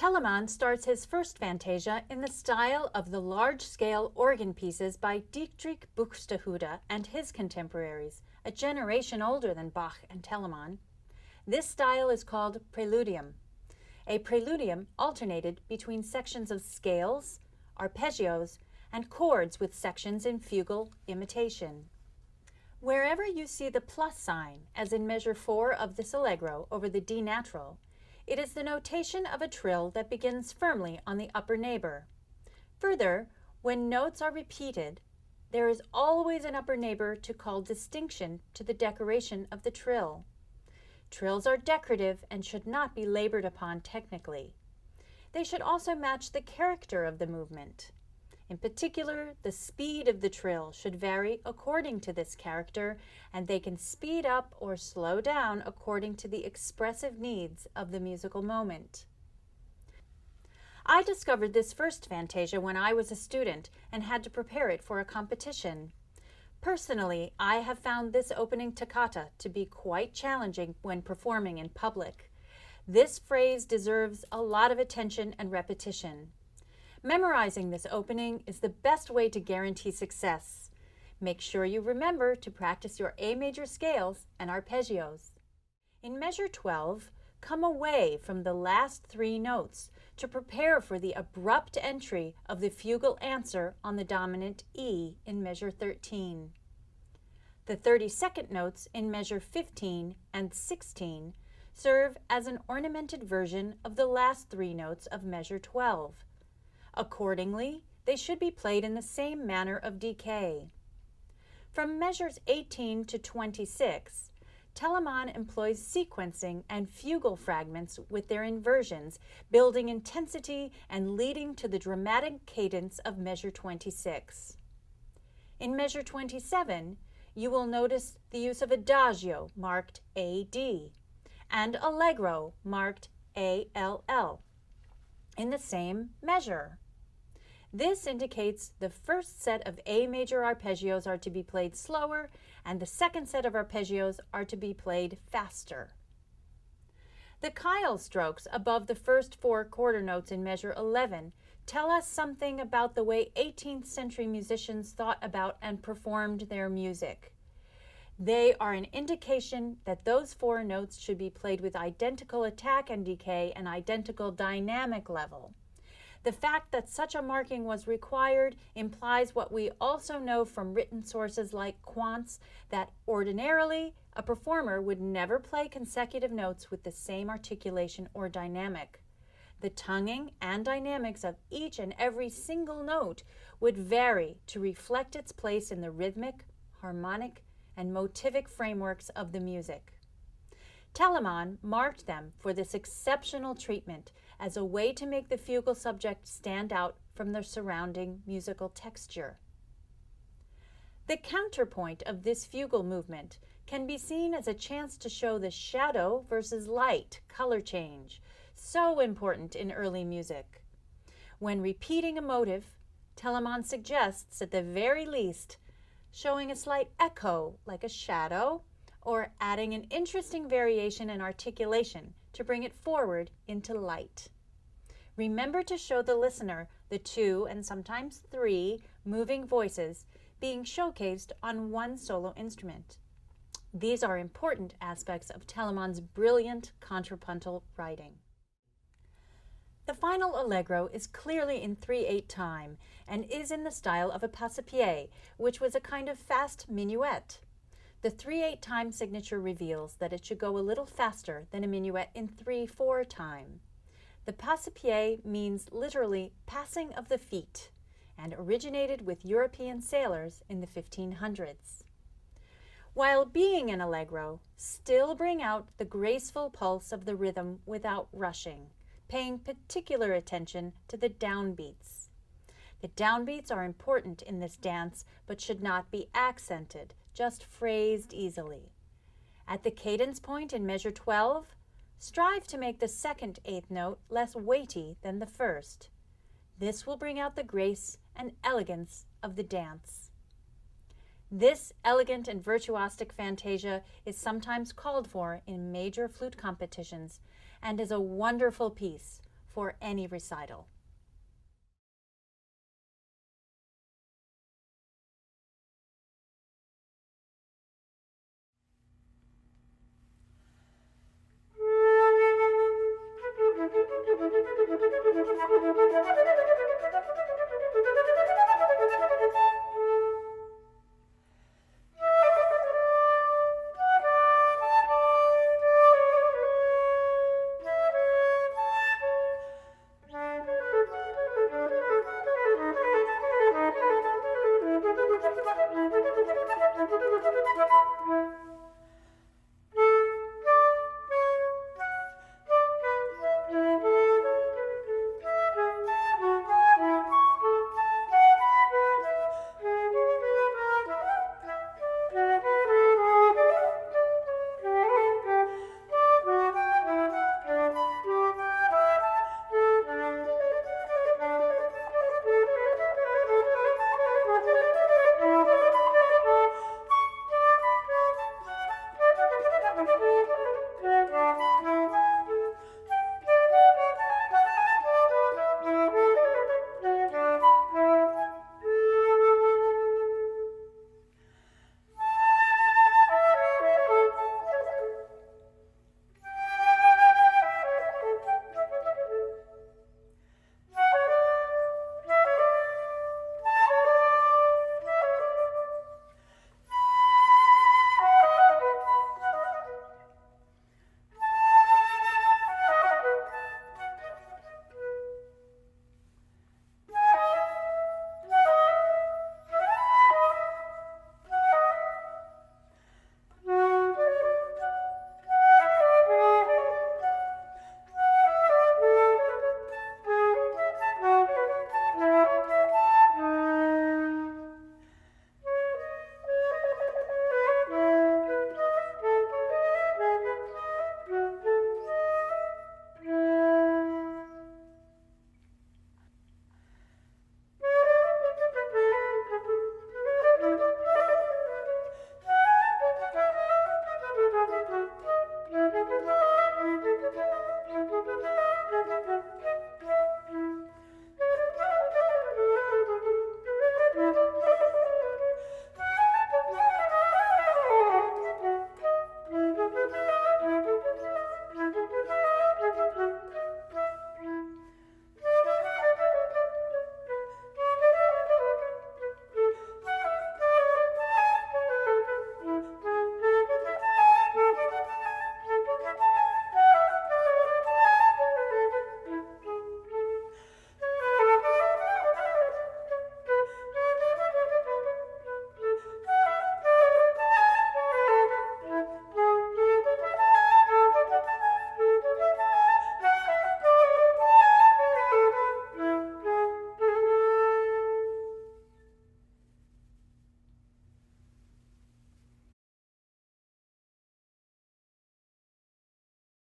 Telemann starts his first Fantasia in the style of the large-scale organ pieces by Dietrich Buxtehude and his contemporaries, a generation older than Bach and Telemann. This style is called preludium. A preludium alternated between sections of scales, arpeggios, and chords with sections in fugal imitation. Wherever you see the plus sign, as in measure 4 of this allegro over the D natural, it is the notation of a trill that begins firmly on the upper neighbor. Further, when notes are repeated, there is always an upper neighbor to call distinction to the decoration of the trill. Trills are decorative and should not be labored upon technically. They should also match the character of the movement. In particular, the speed of the trill should vary according to this character, and they can speed up or slow down according to the expressive needs of the musical moment. I discovered this first Fantasia when I was a student and had to prepare it for a competition. Personally, I have found this opening toccata to be quite challenging when performing in public. This phrase deserves a lot of attention and repetition. Memorizing this opening is the best way to guarantee success. Make sure you remember to practice your A major scales and arpeggios. In measure 12, come away from the last 3 notes to prepare for the abrupt entry of the fugal answer on the dominant E in measure 13. The 32nd notes in measure 15 and 16 serve as an ornamented version of the last 3 notes of measure 12. Accordingly, they should be played in the same manner of decay. From measures 18 to 26, Telemann employs sequencing and fugal fragments with their inversions, building intensity and leading to the dramatic cadence of measure 26. In measure 27, you will notice the use of adagio marked AD and allegro marked ALL in the same measure. This indicates the first set of A major arpeggios are to be played slower and the second set of arpeggios are to be played faster. The Keil strokes above the first 4 quarter notes in measure 11 tell us something about the way 18th century musicians thought about and performed their music. They are an indication that those 4 notes should be played with identical attack and decay and identical dynamic level. The fact that such a marking was required implies what we also know from written sources like Quantz, that ordinarily a performer would never play consecutive notes with the same articulation or dynamic. The tonguing and dynamics of each and every single note would vary to reflect its place in the rhythmic, harmonic, and motivic frameworks of the music. Telemann marked them for this exceptional treatment as a way to make the fugal subject stand out from the surrounding musical texture. The counterpoint of this fugal movement can be seen as a chance to show the shadow versus light color change, so important in early music. When repeating a motive, Telemann suggests, at the very least, showing a slight echo like a shadow, or adding an interesting variation in articulation to bring it forward into light. Remember to show the listener the 2 and sometimes 3 moving voices being showcased on one solo instrument. These are important aspects of Telemann's brilliant contrapuntal writing. The final allegro is clearly in 3/8 time and is in the style of a passepied, which was a kind of fast minuet. The 3/8 time signature reveals that it should go a little faster than a minuet in 3/4 time. The passepied means literally passing of the feet and originated with European sailors in the 1500s. While being an allegro, still bring out the graceful pulse of the rhythm without rushing, paying particular attention to the downbeats. The downbeats are important in this dance, but should not be accented, just phrased easily. At the cadence point in measure 12, strive to make the second 8th note less weighty than the first. This will bring out the grace and elegance of the dance. This elegant and virtuosic fantasia is sometimes called for in major flute competitions and is a wonderful piece for any recital.